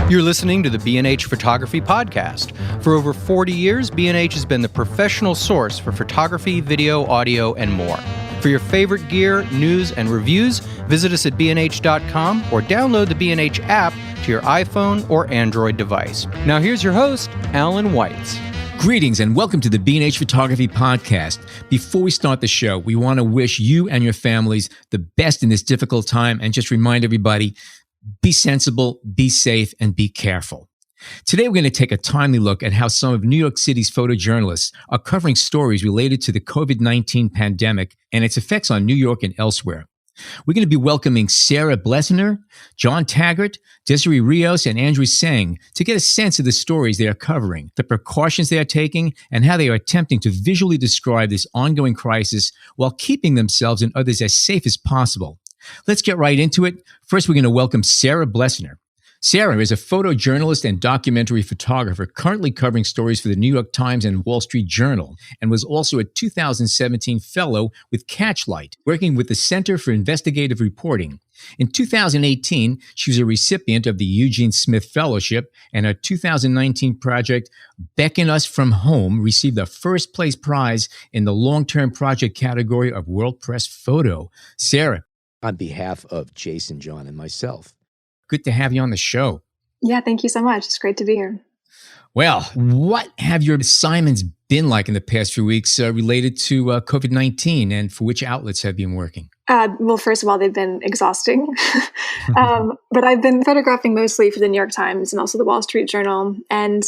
You're listening to the B&H Photography Podcast. For over 40 years, B&H has been the professional source for photography, video, audio, and more. For your favorite gear, news, and reviews, visit us at bnh.com or download the B&H app to your iPhone or Android device. Now here's your host, Alan Weitz. Greetings and welcome to the B&H Photography Podcast. Before we start the show, we want to wish you and your families the best in this difficult time and just remind everybody, be sensible, be safe, and be careful. Today, we're going to take a timely look at how some of New York City's photojournalists are covering stories related to the COVID-19 pandemic and its effects on New York and elsewhere. We're going to be welcoming Sarah Blesener, John Taggart, Desiree Rios, and Andrew Seng to get a sense of the stories they are covering, the precautions they are taking, and how they are attempting to visually describe this ongoing crisis while keeping themselves and others as safe as possible. Let's get right into it. First, we're going to welcome Sarah Blesener. Sarah is a photojournalist and documentary photographer currently covering stories for the New York Times and Wall Street Journal, and was also a 2017 fellow with Catchlight, working with the Center for Investigative Reporting. In 2018, she was a recipient of the Eugene Smith Fellowship, and her 2019 project, Beckon Us From Home, received the first place prize in the long-term project category of World Press Photo. Sarah. On behalf of Jason, John, and myself. Good to have you on the show. Yeah, thank you so much. It's great to be here. Well, what have your assignments been like in the past few weeks related to COVID-19, and for which outlets have you been working? Well, first of all, they've been exhausting. But I've been photographing mostly for the New York Times and also the Wall Street Journal. And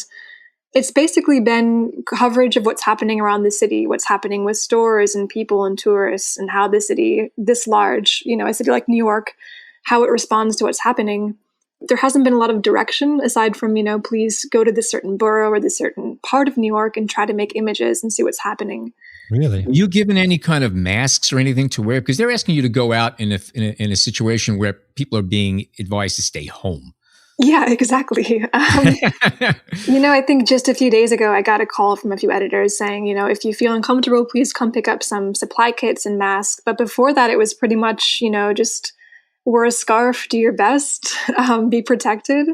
it's basically been coverage of what's happening around the city, what's happening with stores and people and tourists, and how the city, this large, a city like New York, how it responds to what's happening. There hasn't been a lot of direction aside from, please go to this certain borough or this certain part of New York and try to make images and see what's happening. Really? Are you given any kind of masks or anything to wear? Because they're asking you to go out in a situation where people are being advised to stay home. Yeah, exactly. I think just a few days ago, I got a call from a few editors saying, if you feel uncomfortable, please come pick up some supply kits and masks. But before that, it was pretty much, just wear a scarf, do your best, be protected.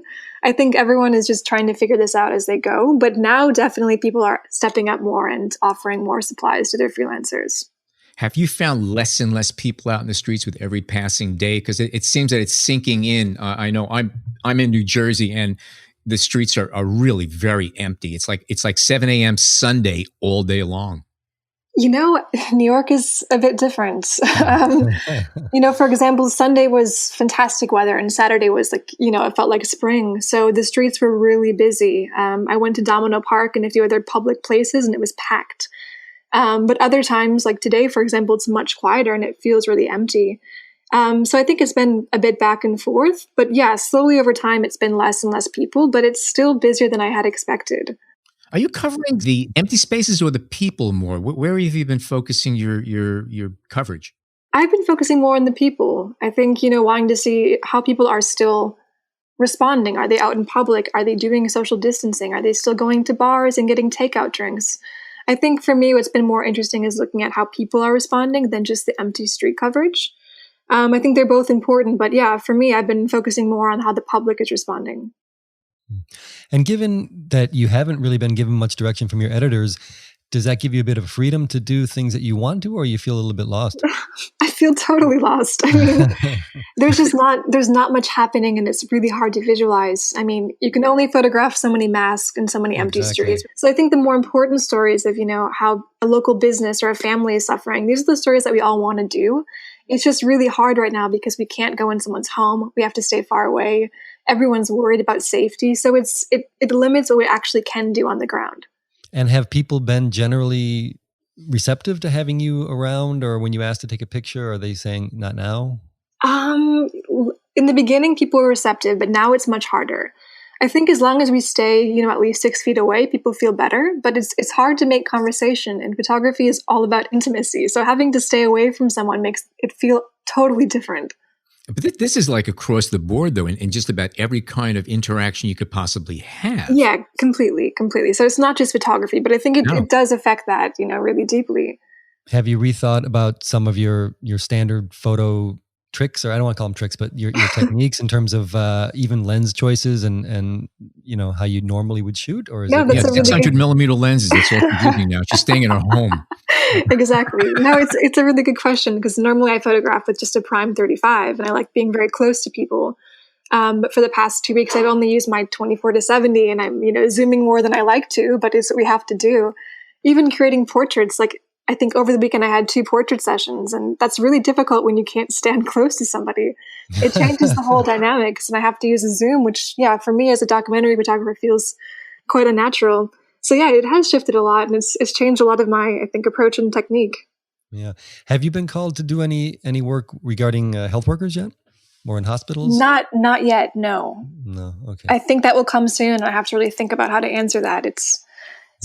I think everyone is just trying to figure this out as they go. But now definitely people are stepping up more and offering more supplies to their freelancers. Have you found less and less people out in the streets with every passing day? Because it seems that it's sinking in. I know I'm in New Jersey, and the streets are really very empty. It's like 7 a.m. Sunday all day long. New York is a bit different. For example, Sunday was fantastic weather, and Saturday was it felt like spring. So the streets were really busy. I went to Domino Park and a few other public places, and it was packed. But other times, like today, for example, it's much quieter and it feels really empty. So I think it's been a bit back and forth. But yeah, slowly over time, it's been less and less people, but it's still busier than I had expected. Are you covering the empty spaces or the people more? Where have you been focusing your coverage? I've been focusing more on the people. I think, wanting to see how people are still responding. Are they out in public? Are they doing social distancing? Are they still going to bars and getting takeout drinks? I think for me, what's been more interesting is looking at how people are responding than just the empty street coverage. I think they're both important, but yeah, for me, I've been focusing more on how the public is responding. And given that you haven't really been given much direction from your editors, does that give you a bit of freedom to do things that you want to, or you feel a little bit lost? I feel totally lost. I mean, there's not much happening, and it's really hard to visualize. I mean, you can only photograph so many masks and so many empty streets. So I think the more important stories of, how a local business or a family is suffering, these are the stories that we all want to do. It's just really hard right now because we can't go in someone's home. We have to stay far away. Everyone's worried about safety. So it limits what we actually can do on the ground. And have people been generally receptive to having you around, or when you ask to take a picture, are they saying not now? In the beginning, people were receptive, but now it's much harder. I think as long as we stay, at least 6 feet away, people feel better, but it's hard to make conversation, and photography is all about intimacy. So having to stay away from someone makes it feel totally different. But this is like across the board, though, in just about every kind of interaction you could possibly have. Yeah, completely. So it's not just photography, but I think it does affect that, really deeply. Have you rethought about some of your standard photo tricks, or I don't want to call them tricks, but your techniques in terms of even lens choices and how you normally would shoot? Or is No, it? that's Yeah, a really 600 good... millimeter lenses. It's all confusing now. She's staying in her home. Exactly. No, it's a really good question, because normally I photograph with just a prime 35 and I like being very close to people. But for the past 2 weeks, I've only used my 24-70 and I'm, zooming more than I like to, but it's what we have to do. Even creating portraits, like I think over the weekend I had 2 portrait sessions, and that's really difficult when you can't stand close to somebody. It changes the whole dynamics, and I have to use a zoom, which, for me as a documentary photographer feels quite unnatural. So it has shifted a lot, and it's changed a lot of my, I think, approach and technique. Yeah. Have you been called to do any work regarding health workers yet? Or in hospitals? Not yet, no. No, okay. I think that will come soon, and I have to really think about how to answer that. It's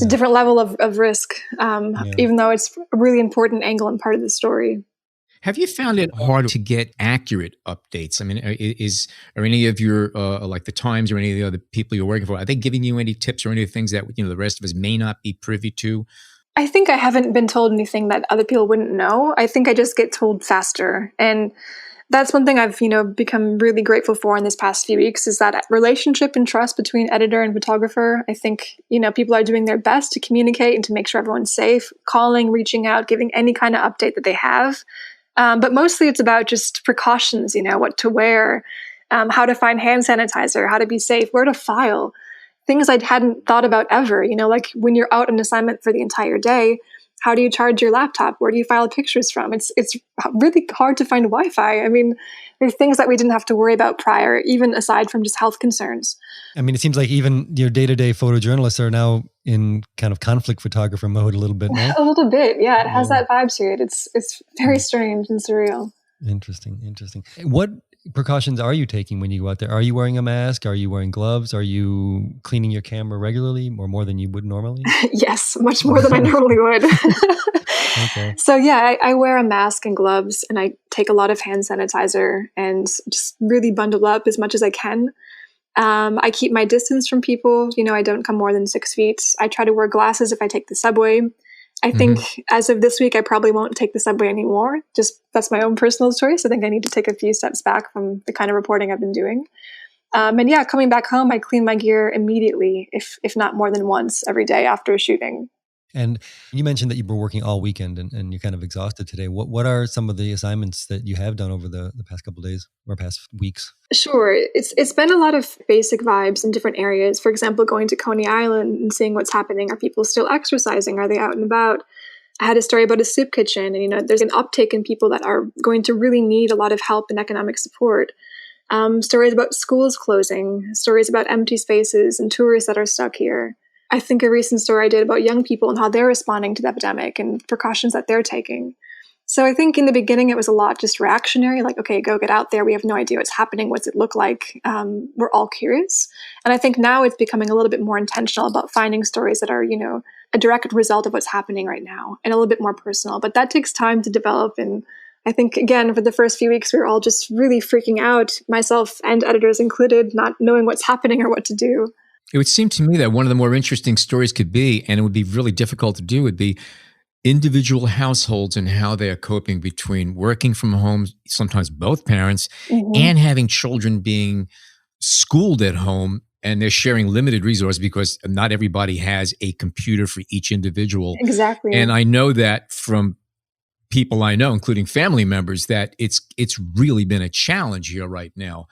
a different level of risk, even though it's a really important angle and part of the story. Have you found it hard to get accurate updates? I mean, are any of your, like the Times or any of the other people you're working for, are they giving you any tips or any things that, the rest of us may not be privy to? I think I haven't been told anything that other people wouldn't know. I think I just get told faster. And that's one thing I've, become really grateful for in this past few weeks, is that relationship and trust between editor and photographer. I think, people are doing their best to communicate and to make sure everyone's safe, calling, reaching out, giving any kind of update that they have. But mostly it's about just precautions, what to wear, how to find hand sanitizer, how to be safe, where to file, things I hadn't thought about ever, like when you're out on assignment for the entire day. How do you charge your laptop? Where do you file pictures from? It's really hard to find Wi-Fi. I mean, there's things that we didn't have to worry about prior, even aside from just health concerns. I mean, it seems like even your day-to-day photojournalists are now in kind of conflict photographer mode a little bit, no? A little bit, yeah. It has that vibe to it. It's very strange and surreal. Interesting. What precautions are you taking when you go out there? Are you wearing a mask? Are you wearing gloves? Are you cleaning your camera regularly, or more than you would normally? Yes, much more than I normally would. Okay. So I wear a mask and gloves, and I take a lot of hand sanitizer and just really bundle up as much as I can. I keep my distance from people. I don't come more than 6 feet. I try to wear glasses if I take the subway. I think as of this week, I probably won't take the subway anymore. Just that's my own personal choice. I think I need to take a few steps back from the kind of reporting I've been doing. And coming back home, I clean my gear immediately, if not more than once every day after shooting. And you mentioned that you were working all weekend and you're kind of exhausted today. What are some of the assignments that you have done over the past couple of days or past weeks? Sure. It's been a lot of basic vibes in different areas. For example, going to Coney Island and seeing what's happening. Are people still exercising? Are they out and about? I had a story about a soup kitchen, and there's an uptick in people that are going to really need a lot of help and economic support. Stories about schools closing, stories about empty spaces and tourists that are stuck here. I think a recent story I did about young people and how they're responding to the epidemic and precautions that they're taking. So I think in the beginning, it was a lot just reactionary, like, okay, go get out there. We have no idea what's happening. What's it look like? We're all curious. And I think now it's becoming a little bit more intentional about finding stories that are, a direct result of what's happening right now and a little bit more personal. But that takes time to develop. And I think, again, for the first few weeks, we were all just really freaking out, myself and editors included, not knowing what's happening or what to do. It would seem to me that one of the more interesting stories could be, and it would be really difficult to do, would be individual households and how they are coping between working from home, sometimes both parents, and having children being schooled at home, and they're sharing limited resources because not everybody has a computer for each individual. Exactly. And I know that from people I know, including family members, that it's really been a challenge here right now,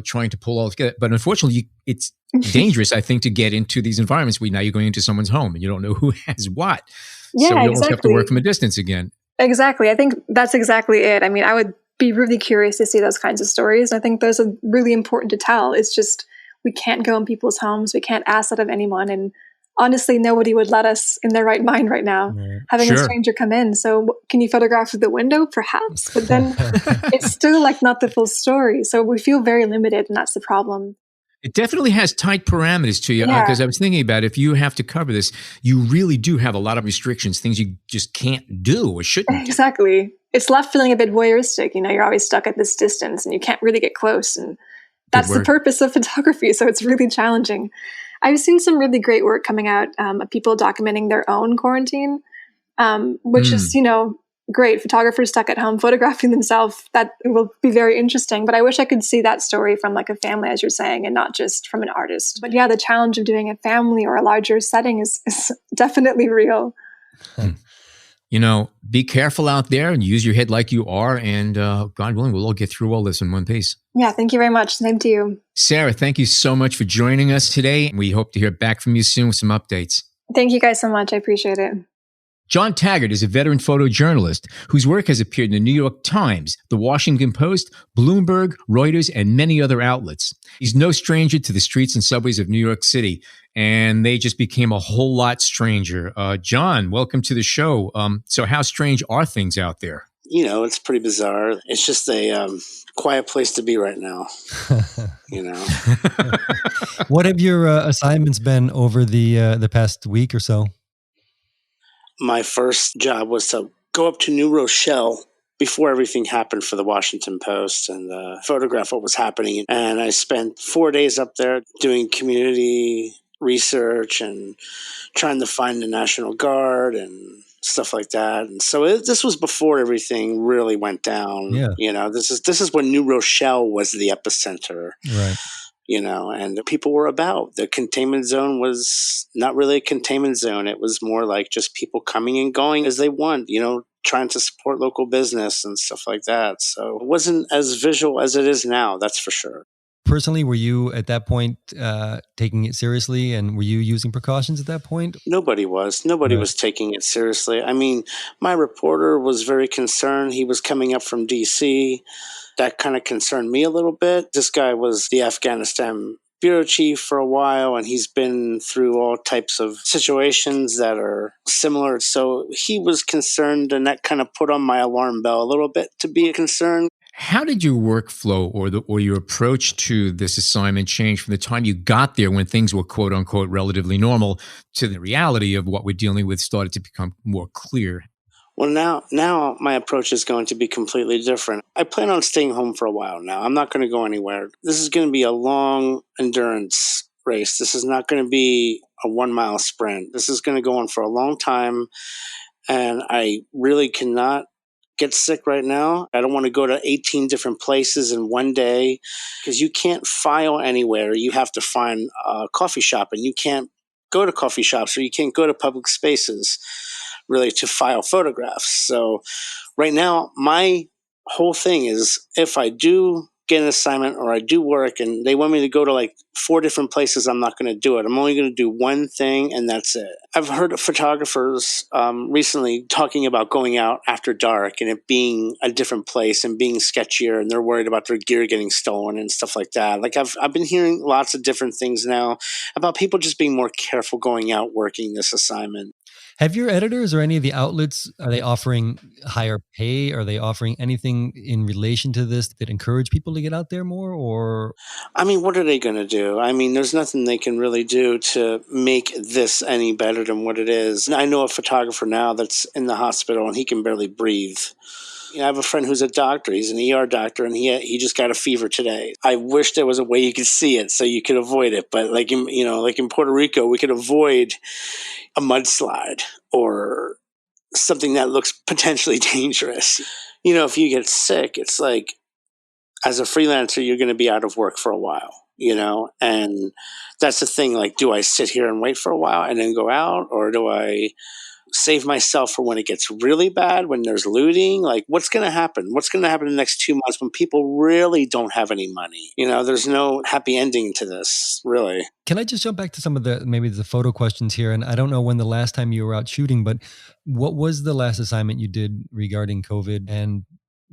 trying to pull all together. But unfortunately, it's dangerous, I think, to get into these environments where now you're going into someone's home and you don't know who has what. Yeah, so you almost exactly. have to work from a distance again. Exactly. I think that's exactly it. I mean, I would be really curious to see those kinds of stories. I think those are really important to tell. It's just, we can't go in people's homes. We can't ask that of anyone. And honestly, nobody would let us in their right mind right now, having a stranger come in. So can you photograph through the window? Perhaps. But then it's still like not the full story. So we feel very limited, and that's the problem. It definitely has tight parameters to you, because I was thinking about if you have to cover this, you really do have a lot of restrictions, things you just can't do or shouldn't do. Exactly. It's left feeling a bit voyeuristic. You're always stuck at this distance and you can't really get close. And that's the purpose of photography. So it's really challenging. I've seen some really great work coming out of people documenting their own quarantine, which is, great. Photographers stuck at home photographing themselves. That will be very interesting. But I wish I could see that story from like a family, as you're saying, and not just from an artist. But yeah, the challenge of doing a family or a larger setting is definitely real. Be careful out there and use your head like you are. And God willing, we'll all get through all this in one piece. Yeah, thank you very much. Same to you. Sarah, thank you so much for joining us today. We hope to hear back from you soon with some updates. Thank you guys so much. I appreciate it. John Taggart is a veteran photojournalist whose work has appeared in the New York Times, the Washington Post, Bloomberg, Reuters, and many other outlets. He's no stranger to the streets and subways of New York City, and they just became a whole lot stranger. John, welcome to the show. So how strange are things out there? It's pretty bizarre. It's just a quiet place to be right now. What have your assignments been over the past week or so? My first job was to go up to New Rochelle before everything happened for the Washington Post and photograph what was happening. And I spent 4 days up there doing community research and trying to find the National Guard and stuff like that. And so this was before everything really went down. Yeah. This is when New Rochelle was the epicenter. Right. And the people were about. The containment zone was not really a containment zone. It was more like just people coming and going as they want, trying to support local business and stuff like that. So it wasn't as visual as it is now, that's for sure. Personally, were you at that point taking it seriously, and were you using precautions at that point? Nobody was. Nobody was taking it seriously. I mean, my reporter was very concerned. He was coming up from D.C., that kind of concerned me a little bit. This guy was the Afghanistan bureau chief for a while, and he's been through all types of situations that are similar. So he was concerned, and that kind of put on my alarm bell a little bit to be concerned. How did your workflow or your approach to this assignment change from the time you got there when things were quote unquote relatively normal to the reality of what we're dealing with started to become more clear? Well, now my approach is going to be completely different. I plan on staying home for a while now. I'm not going to go anywhere. This is going to be a long endurance race. This is not going to be a 1 mile sprint. This is going to go on for a long time. And I really cannot get sick right now. I don't want to go to 18 different places in one day because you can't file anywhere. You have to find a coffee shop, and you can't go to coffee shops, or you can't go to public spaces really to file photographs. So right now, my whole thing is if I do get an assignment or I do work and they want me to go to like 4 different places, I'm not going to do it. I'm only going to do one thing, and that's it. I've heard of photographers recently talking about going out after dark and it being a different place and being sketchier, and they're worried about their gear getting stolen and stuff like that. Like I've been hearing lots of different things now about people just being more careful going out working this assignment. Have your editors or any of the outlets, are they offering higher pay? Are they offering anything in relation to this that encourage people to get out there more? Or I mean, what are they going to do? I mean, there's nothing they can really do to make this any better than what it is. I know a photographer now that's in the hospital and he can barely breathe. I have a friend who's a doctor. He's an ER doctor, and he just got a fever today. I wish there was a way you could see it so you could avoid it. But like in Puerto Rico, we could avoid a mudslide or something that looks potentially dangerous. If you get sick, it's like as a freelancer, you're going to be out of work for a while, and that's the thing. Like, do I sit here and wait for a while and then go out, or do I save myself for when it gets really bad, when there's looting? Like, what's going to happen? What's going to happen in the next 2 months when people really don't have any money? There's no happy ending to this, really. Can I just jump back to some of maybe the photo questions here? And I don't know when the last time you were out shooting, but what was the last assignment you did regarding COVID? And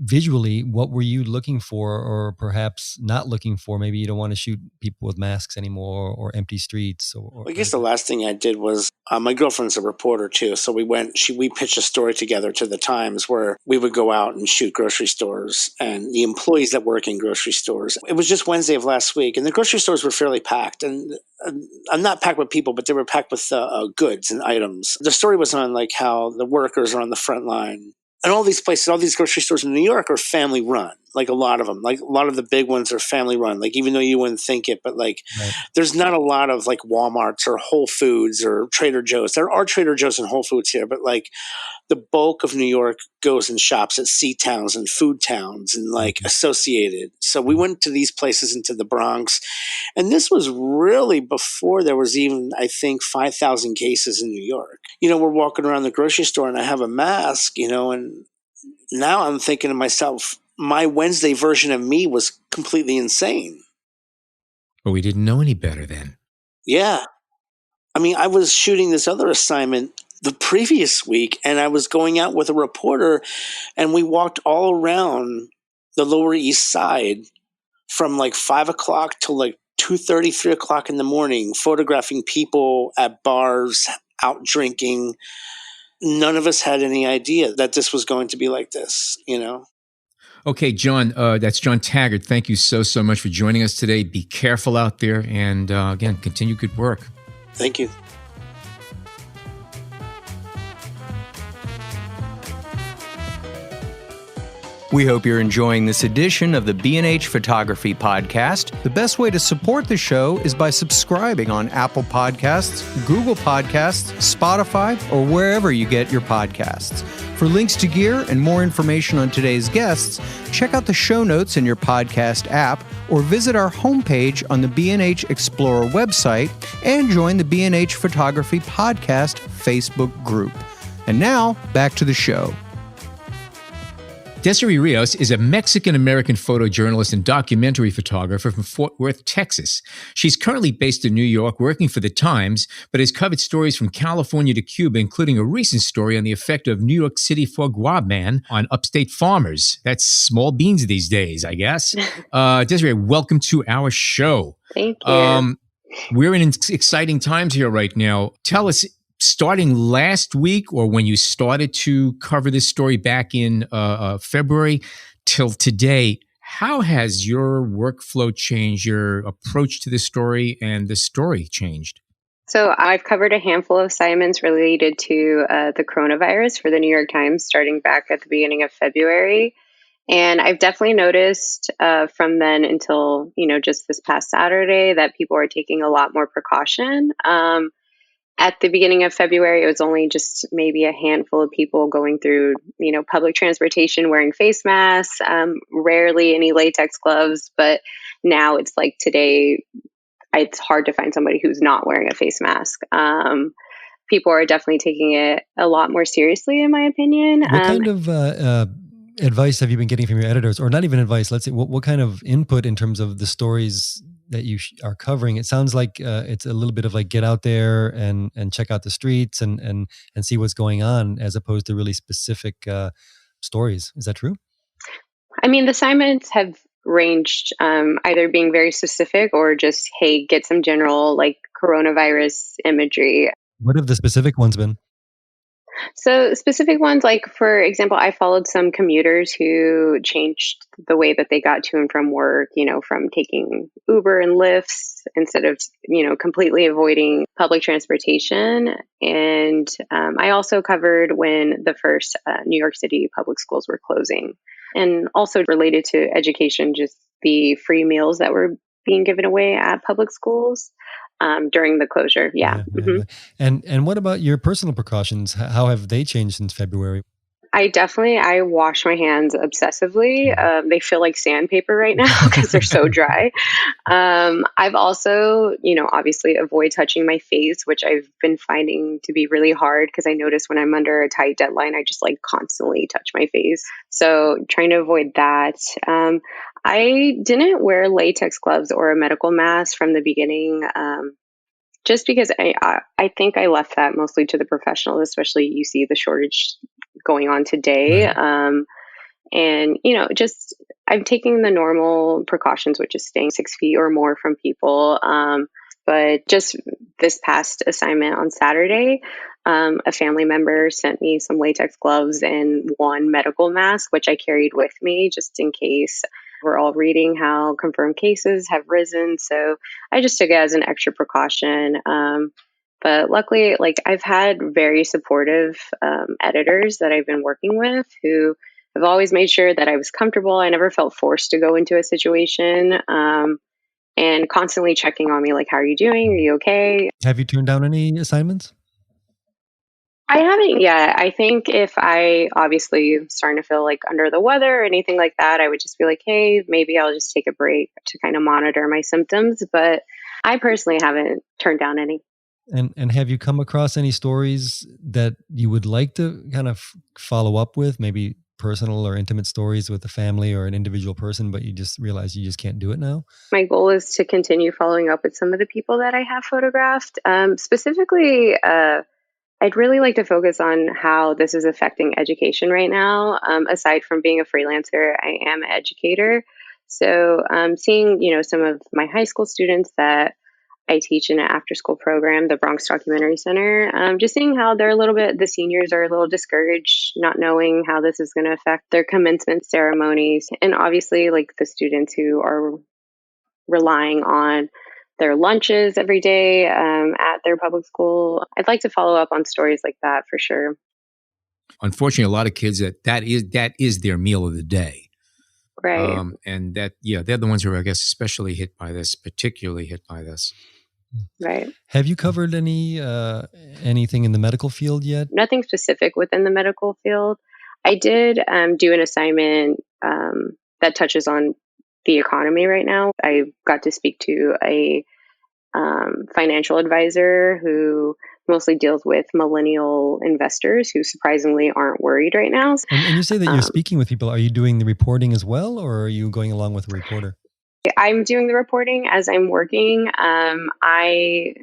visually, what were you looking for, or perhaps not looking for? Maybe you don't want to shoot people with masks anymore, or empty streets. I guess the last thing I did was my girlfriend's a reporter too, so we pitched a story together to the Times where we would go out and shoot grocery stores and the employees that work in grocery stores. It was just Wednesday of last week, and the grocery stores were fairly packed, and I'm not packed with people, but they were packed with goods and items. The story was on like how the workers are on the front line And all these places, all these grocery stores in New York are family run. Like a lot of them, like a lot of the big ones are family run. Like even though you wouldn't think it, but like Right. there's not a lot of like Walmarts or Whole Foods or Trader Joe's. There are Trader Joe's and Whole Foods here, but like the bulk of New York goes and shops at C towns and food towns and like associated. So we went to these places into the Bronx, and this was really before there was even, I think, 5,000 cases in New York. You know, we're walking around the grocery store and I have a mask, you know, and now I'm thinking to myself, my Wednesday version of me was completely insane. But we didn't know any better then. Yeah. I mean, I was shooting this other assignment the previous week, and I was going out with a reporter, and we walked all around the Lower East Side from like 5 o'clock till like 2:30, 3 o'clock in the morning, photographing people at bars, out drinking. None of us had any idea that this was going to be like this, you know? Okay, John, that's John Taggart. Thank you so much for joining us today. Be careful out there. And again, continue good work. Thank you. We hope you're enjoying this edition of the B&H Photography Podcast. The best way to support the show is by subscribing on Apple Podcasts, Google Podcasts, Spotify, or wherever you get your podcasts. For links to gear and more information on today's guests, check out the show notes in your podcast app or visit our homepage on the B&H Explorer website and join the B&H Photography Podcast Facebook group. And now, back to the show. Desiree Rios is a Mexican-American photojournalist and documentary photographer from Fort Worth, Texas. She's currently based in New York, working for The Times, but has covered stories from California to Cuba, including a recent story on the effect of New York City foie gras ban on upstate farmers. That's small beans these days, I guess. Desiree, welcome to our show. Thank you. We're in exciting times here right now. Tell us, starting last week or when you started to cover this story back in February till today, how has your workflow changed, your approach to this story and the story changed? So I've covered a handful of assignments related to the coronavirus for the New York Times starting back at the beginning of February. And I've definitely noticed from then until, just this past Saturday that people are taking a lot more precaution. At the beginning of February, it was only just maybe a handful of people going through, public transportation wearing face masks, rarely any latex gloves. But now it's like today, it's hard to find somebody who's not wearing a face mask. People are definitely taking it a lot more seriously, in my opinion. What kind of advice have you been getting from your editors? Or not even advice, let's say, what kind of input in terms of the stories that you are covering? It sounds like it's a little bit of like get out there and check out the streets and see what's going on, as opposed to really specific stories. Is that true? I mean, the assignments have ranged either being very specific or just, hey, get some general like coronavirus imagery. What have the specific ones been? So specific ones, like, for example, I followed some commuters who changed the way that they got to and from work, from taking Uber and Lyfts instead of, completely avoiding public transportation. And I also covered when the first New York City public schools were closing. And also related to education, just the free meals that were being given away at public schools during the closure. Yeah. Mm-hmm. And what about your personal precautions? How have they changed since February? I wash my hands obsessively. They feel like sandpaper right now because they're so dry. I've also, obviously avoid touching my face, which I've been finding to be really hard because I notice when I'm under a tight deadline, I just like constantly touch my face. So trying to avoid that. I didn't wear latex gloves or a medical mask from the beginning. Just because I think I left that mostly to the professionals, especially you see the shortage going on today. Right. And, just I'm taking the normal precautions, which is staying 6 feet or more from people. But just this past assignment on Saturday, a family member sent me some latex gloves and one medical mask, which I carried with me just in case. We're all reading how confirmed cases have risen. So I just took it as an extra precaution. But luckily, like I've had very supportive editors that I've been working with who have always made sure that I was comfortable. I never felt forced to go into a situation, and constantly checking on me, like, how are you doing? Are you okay? Have you turned down any assignments? I haven't yet. I think if I obviously starting to feel like under the weather or anything like that, I would just be like, hey, maybe I'll just take a break to kind of monitor my symptoms. But I personally haven't turned down any. And have you come across any stories that you would like to kind of follow up with, maybe personal or intimate stories with a family or an individual person, but you just realize you just can't do it now? My goal is to continue following up with some of the people that I have photographed. Specifically, I'd really like to focus on how this is affecting education right now. Aside from being a freelancer, I am an educator. So seeing, some of my high school students that I teach in an after school program, the Bronx Documentary Center, just seeing how the seniors are a little discouraged, not knowing how this is going to affect their commencement ceremonies. And obviously, like the students who are relying on their lunches every day at their public school. I'd like to follow up on stories like that for sure. Unfortunately, a lot of kids that is their meal of the day. Right. And that, they're the ones who are, I guess, particularly hit by this. Right. Have you covered anything in the medical field yet? Nothing specific within the medical field. I did do an assignment that touches on the economy right now. I got to speak to a financial advisor who mostly deals with millennial investors who surprisingly aren't worried right now. And you say that you're speaking with people. Are you doing the reporting as well, or are you going along with a reporter? I'm doing the reporting as I'm working. I,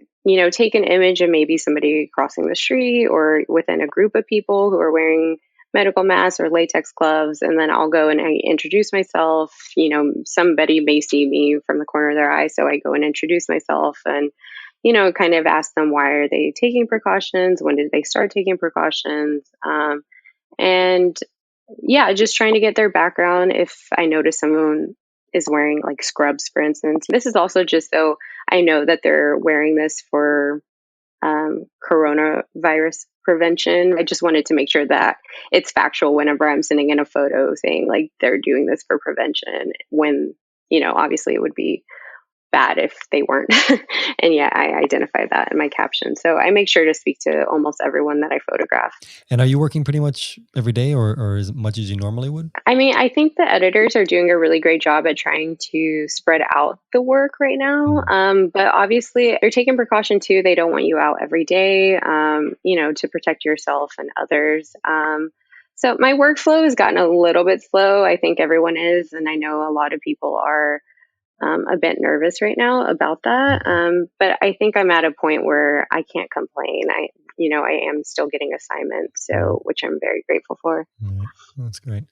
take an image of maybe somebody crossing the street or within a group of people who are wearing medical masks or latex gloves, and then I'll go and I introduce myself. Somebody may see me from the corner of their eye, so I go and introduce myself and, kind of ask them, why are they taking precautions? When did they start taking precautions? And yeah, just trying to get their background. If I notice someone is wearing like scrubs, for instance, this is also just so I know that they're wearing this for coronavirus prevention. I just wanted to make sure that it's factual whenever I'm sending in a photo saying like they're doing this for prevention, when, obviously it would be bad if they weren't. And yeah, I identify that in my caption. So I make sure to speak to almost everyone that I photograph. And are you working pretty much every day or as much as you normally would? I mean, I think the editors are doing a really great job at trying to spread out the work right now. But obviously they're taking precaution too. They don't want you out every day, to protect yourself and others. So my workflow has gotten a little bit slow. I think everyone is. And I know a lot of people are a bit nervous right now about that. But I think I'm at a point where I can't complain. I am still getting assignments, which I'm very grateful for. That's great.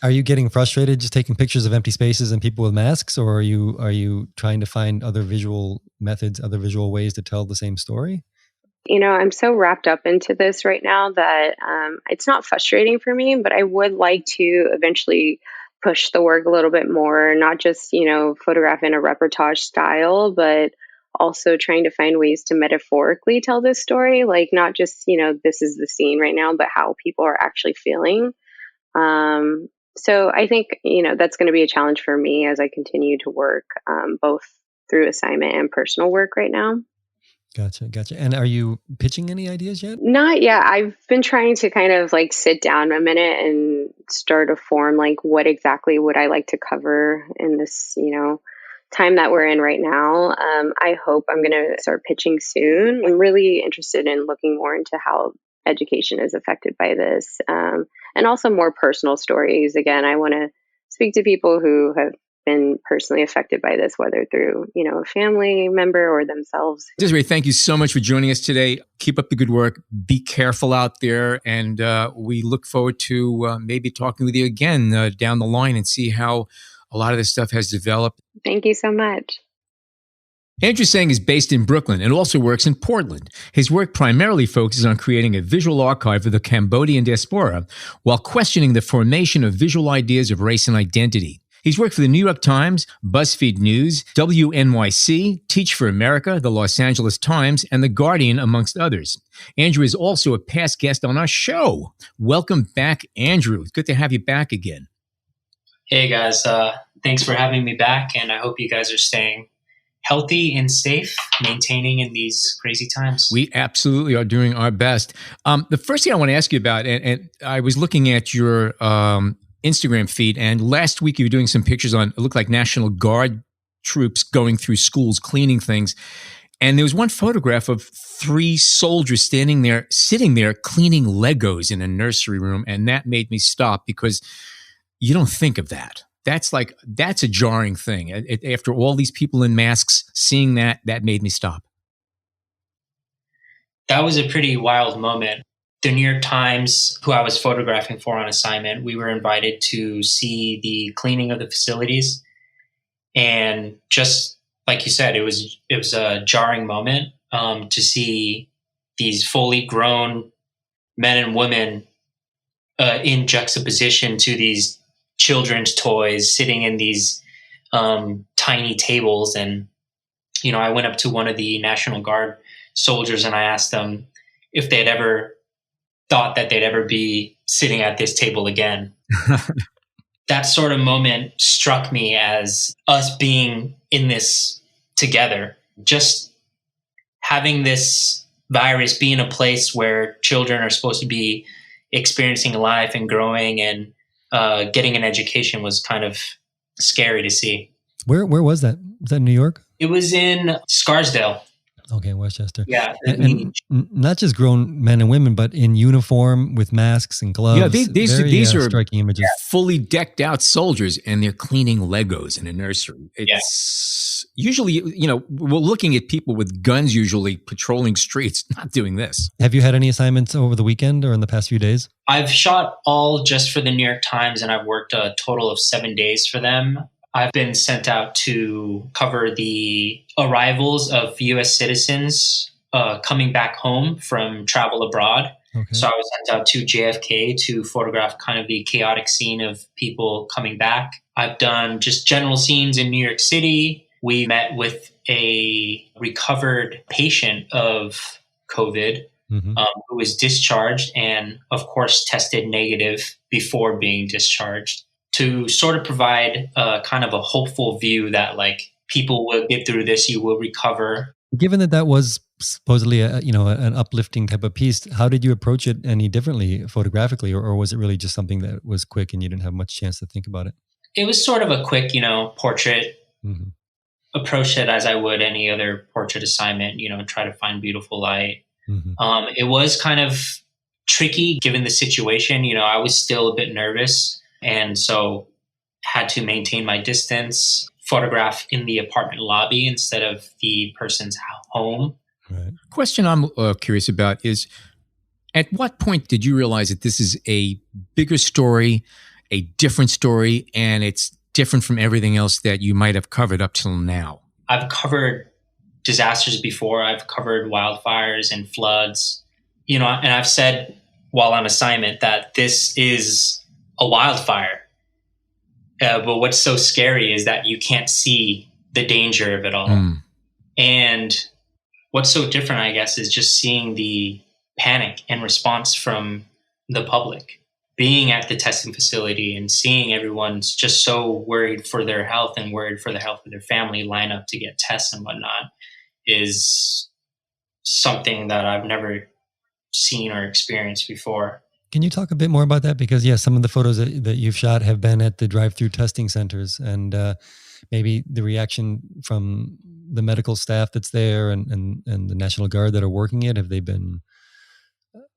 Are you getting frustrated just taking pictures of empty spaces and people with masks, or are you trying to find other visual methods, other visual ways to tell the same story? I'm so wrapped up into this right now that it's not frustrating for me, but I would like to eventually push the work a little bit more, not just, photograph in a reportage style, but also trying to find ways to metaphorically tell this story, like not just, this is the scene right now, but how people are actually feeling. So I think, that's going to be a challenge for me as I continue to work both through assignment and personal work right now. Gotcha. And are you pitching any ideas yet? Not yet. I've been trying to kind of like sit down a minute and start a form, like what exactly would I like to cover in this, time that we're in right now. I hope I'm going to start pitching soon. I'm really interested in looking more into how education is affected by this, and also more personal stories. Again, I want to speak to people who have been personally affected by this, whether through, a family member or themselves. Desiree, thank you so much for joining us today. Keep up the good work. Be careful out there. And we look forward to maybe talking with you again down the line and see how a lot of this stuff has developed. Thank you so much. Andrew Seng is based in Brooklyn and also works in Portland. His work primarily focuses on creating a visual archive of the Cambodian diaspora while questioning the formation of visual ideas of race and identity. He's worked for the New York Times, BuzzFeed News, WNYC, Teach for America, the Los Angeles Times, and The Guardian, amongst others. Andrew is also a past guest on our show. Welcome back, Andrew. It's good to have you back again. Hey, guys. Thanks for having me back, and I hope you guys are staying healthy and safe, maintaining in these crazy times. We absolutely are doing our best. The first thing I want to ask you about, and I was looking at your Instagram feed, and last week you were doing some pictures on, it looked like National Guard troops going through schools, cleaning things. And there was one photograph of 3 soldiers sitting there, cleaning Legos in a nursery room. And that made me stop, because you don't think of that. That's a jarring thing. After all these people in masks, seeing that made me stop. That was a pretty wild moment. The New York Times, who I was photographing for on assignment, we were invited to see the cleaning of the facilities. And just like you said, it was a jarring moment to see these fully grown men and women in juxtaposition to these children's toys sitting in these tiny tables. And, I went up to one of the National Guard soldiers and I asked them if they'd ever thought that they'd ever be sitting at this table again. That sort of moment struck me as us being in this together, just having this virus be in a place where children are supposed to be experiencing life and growing and getting an education was kind of scary to see. Where was that? Was that New York? It was in Scarsdale. Okay, Westchester. Yeah. And not just grown men and women, but in uniform with masks and gloves. Yeah, these are striking images. Fully decked out soldiers, and they're cleaning Legos in a nursery. It's usually, we're looking at people with guns usually patrolling streets, not doing this. Have you had any assignments over the weekend or in the past few days? I've shot all just for the New York Times, and I've worked a total of 7 days for them. I've been sent out to cover the arrivals of U.S. citizens coming back home from travel abroad. Okay. So I was sent out to JFK to photograph kind of the chaotic scene of people coming back. I've done just general scenes in New York City. We met with a recovered patient of COVID who was discharged and, of course, tested negative before being discharged, to sort of provide kind of a hopeful view that people will get through this, you will recover. Given that was supposedly an uplifting type of piece, how did you approach it any differently photographically, or was it really just something that was quick and you didn't have much chance to think about it? It was sort of a quick, portrait. Approach it as I would any other portrait assignment, try to find beautiful light. It was kind of tricky given the situation. I was still a bit nervous. And so had to maintain my distance, photograph in the apartment lobby instead of the person's home. Right. Question I'm curious about is, at what point did you realize that this is a bigger story, a different story, and it's different from everything else that you might have covered up till now? I've covered disasters before. I've covered wildfires and floods, and I've said while on assignment that this is a wildfire. But what's so scary is that you can't see the danger of it all. And what's so different, I guess, is just seeing the panic and response from the public. Being at the testing facility and seeing everyone's just so worried for their health and worried for the health of their family line up to get tests and whatnot is something that I've never seen or experienced before. Can you talk a bit more about that? Because, some of the photos that you've shot have been at the drive-through testing centers, and maybe the reaction from the medical staff that's there and the National Guard that are working it, have they been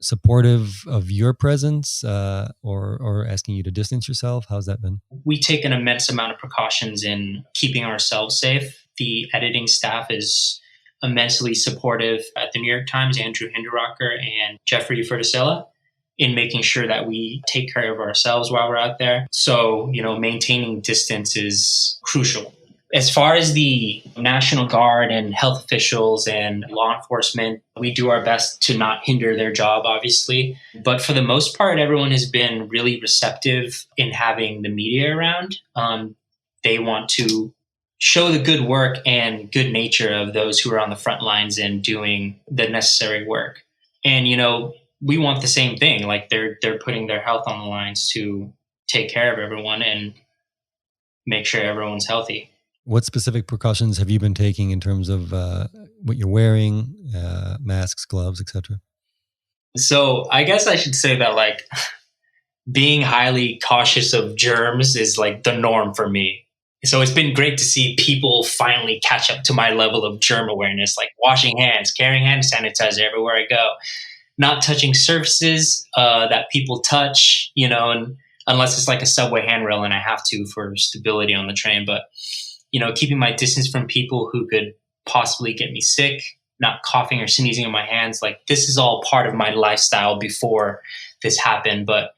supportive of your presence or asking you to distance yourself? How's that been? We take an immense amount of precautions in keeping ourselves safe. The editing staff is immensely supportive at the New York Times, Andrew Hinderrocker and Jeffrey Ferticilla, in making sure that we take care of ourselves while we're out there. So, maintaining distance is crucial. As far as the National Guard and health officials and law enforcement, we do our best to not hinder their job, obviously. But for the most part, everyone has been really receptive in having the media around. they want to show the good work and good nature of those who are on the front lines and doing the necessary work. And, we want the same thing. Like they're putting their health on the lines to take care of everyone and make sure everyone's healthy. What specific precautions have you been taking in terms of what you're wearing, masks, gloves, etc.? So I guess I should say that like being highly cautious of germs is like the norm for me. So it's been great to see people finally catch up to my level of germ awareness, like washing hands, carrying hand sanitizer everywhere I go, not touching surfaces that people touch, and unless it's like a subway handrail and I have to for stability on the train. But, keeping my distance from people who could possibly get me sick, not coughing or sneezing on my hands. Like this is all part of my lifestyle before this happened. But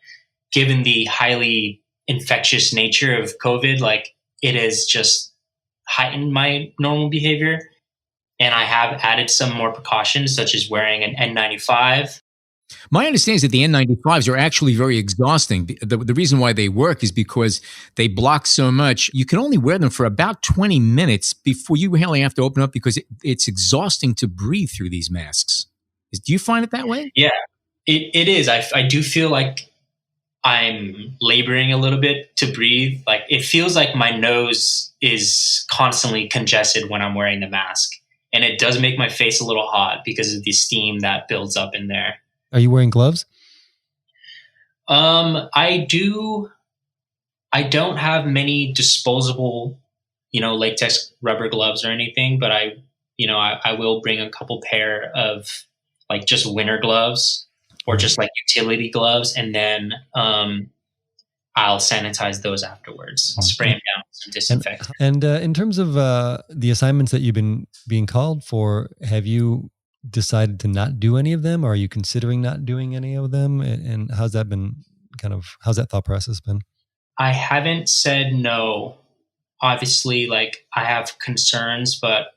given the highly infectious nature of COVID, like it has just heightened my normal behavior. And I have added some more precautions, such as wearing an N95. My understanding is that the N95s are actually very exhausting. The reason why they work is because they block so much. You can only wear them for about 20 minutes before you really have to open up because it's exhausting to breathe through these masks. Do you find it that way? Yeah, it is. I do feel like I'm laboring a little bit to breathe. Like it feels like my nose is constantly congested when I'm wearing the mask. And it does make my face a little hot because of the steam that builds up in there. Are you wearing gloves? I do. I don't have many disposable, latex rubber gloves or anything, but I will bring a couple pair of like just winter gloves or just like utility gloves. And then, I'll sanitize those afterwards. I'll spray them down with some disinfectant. And in terms of the assignments that you've been being called for, have you decided to not do any of them? Or are you considering not doing any of them? And how's that thought process been? I haven't said no. Obviously, like I have concerns, but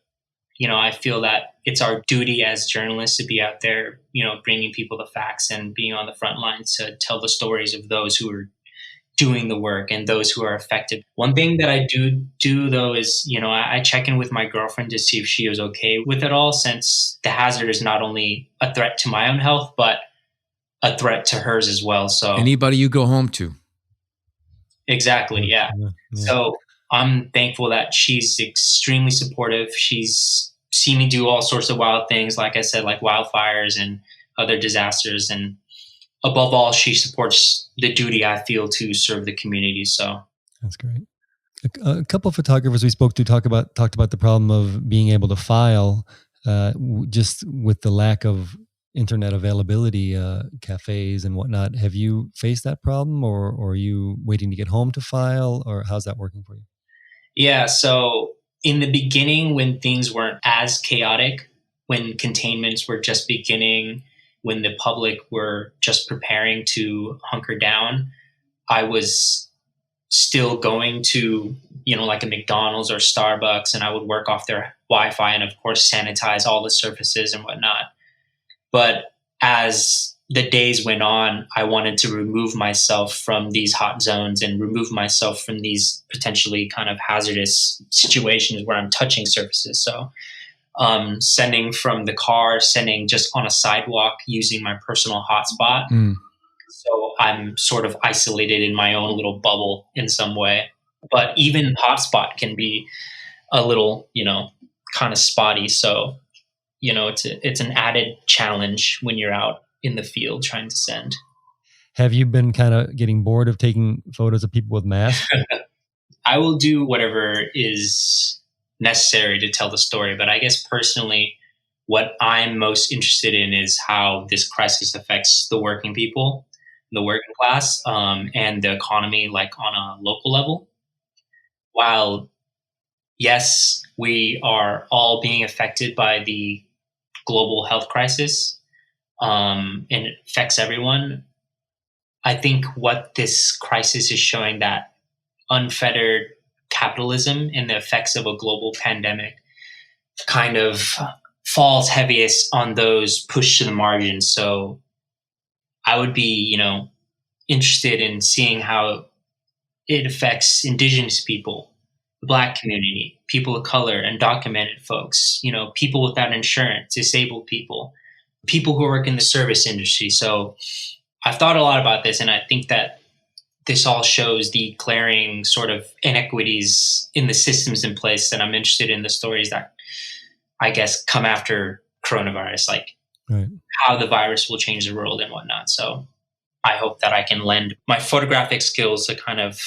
I feel that it's our duty as journalists to be out there, bringing people the facts and being on the front lines to tell the stories of those who are doing the work and those who are affected. One thing that I do though is, I check in with my girlfriend to see if she is okay with it all, since the hazard is not only a threat to my own health, but a threat to hers as well. So anybody you go home to. Exactly. Yeah. So I'm thankful that she's extremely supportive. She's seen me do all sorts of wild things, like I said, like wildfires and other disasters. And above all, she supports the duty I feel to serve the community. So that's great. A couple of photographers we spoke to talked about the problem of being able to file, just with the lack of internet availability, cafes and whatnot. Have you faced that problem, or are you waiting to get home to file, or how's that working for you? Yeah. So in the beginning, when things weren't as chaotic, when containments were just beginning, when the public were just preparing to hunker down, I was still going to, like a McDonald's or Starbucks, and I would work off their Wi-Fi and of course sanitize all the surfaces and whatnot. But as the days went on, I wanted to remove myself from these hot zones and remove myself from these potentially kind of hazardous situations where I'm touching surfaces. So sending from the car, sending just on a sidewalk using my personal hotspot. So I'm sort of isolated in my own little bubble in some way. But even hotspot can be a little, kind of spotty. So, it's an added challenge when you're out in the field trying to send. Have you been kind of getting bored of taking photos of people with masks? I will do whatever is necessary to tell the story. But I guess personally, what I'm most interested in is how this crisis affects the working people, the working class, and the economy, like on a local level. While, yes, we are all being affected by the global health crisis, and it affects everyone, I think what this crisis is showing that unfettered capitalism and the effects of a global pandemic kind of falls heaviest on those pushed to the margins. So I would be, interested in seeing how it affects indigenous people, the Black community, people of color, undocumented folks, people without insurance, disabled people, people who work in the service industry. So I've thought a lot about this, and I think that this all shows the glaring sort of inequities in the systems in place. And I'm interested in the stories that, I guess, come after coronavirus, like right. how the virus will change the world and whatnot. So I hope that I can lend my photographic skills to kind of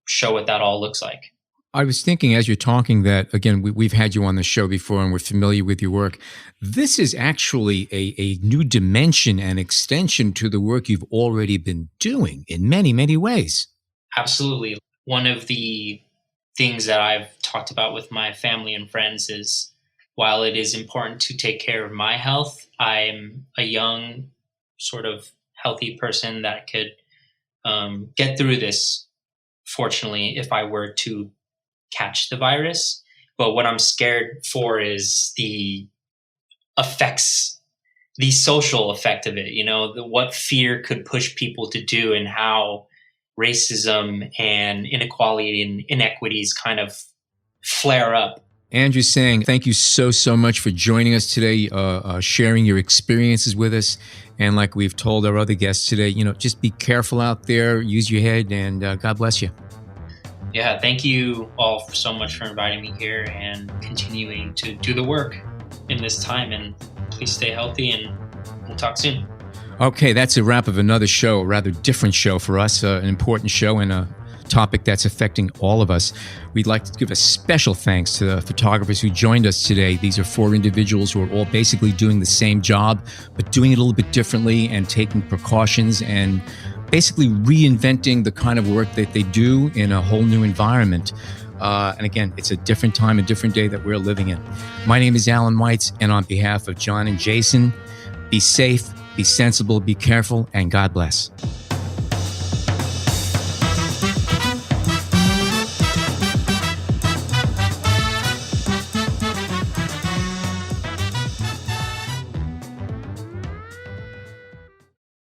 show what that all looks like. I was thinking as you're talking that, again, we've had you on the show before and we're familiar with your work. This is actually a new dimension and extension to the work you've already been doing in many, many ways. Absolutely. One of the things that I've talked about with my family and friends is, while it is important to take care of my health, I'm a young, sort of healthy person that could get through this, fortunately, if I were to catch the virus. But what I'm scared for is the effects, the social effect of it, what fear could push people to do, and how racism and inequality and inequities kind of flare up. Andrew Seng, thank you so much for joining us today, sharing your experiences with us. And like we've told our other guests today, just be careful out there, use your head, and God bless you. Yeah, thank you all so much for inviting me here and continuing to do the work in this time. And please stay healthy, and we'll talk soon. Okay, that's a wrap of another show, a rather different show for us, an important show and a topic that's affecting all of us. We'd like to give a special thanks to the photographers who joined us today. These are 4 individuals who are all basically doing the same job, but doing it a little bit differently and taking precautions and basically reinventing the kind of work that they do in a whole new environment. And again, it's a different time, a different day that we're living in. My name is Alan Weitz, and on behalf of John and Jason, be safe, be sensible, be careful, and God bless.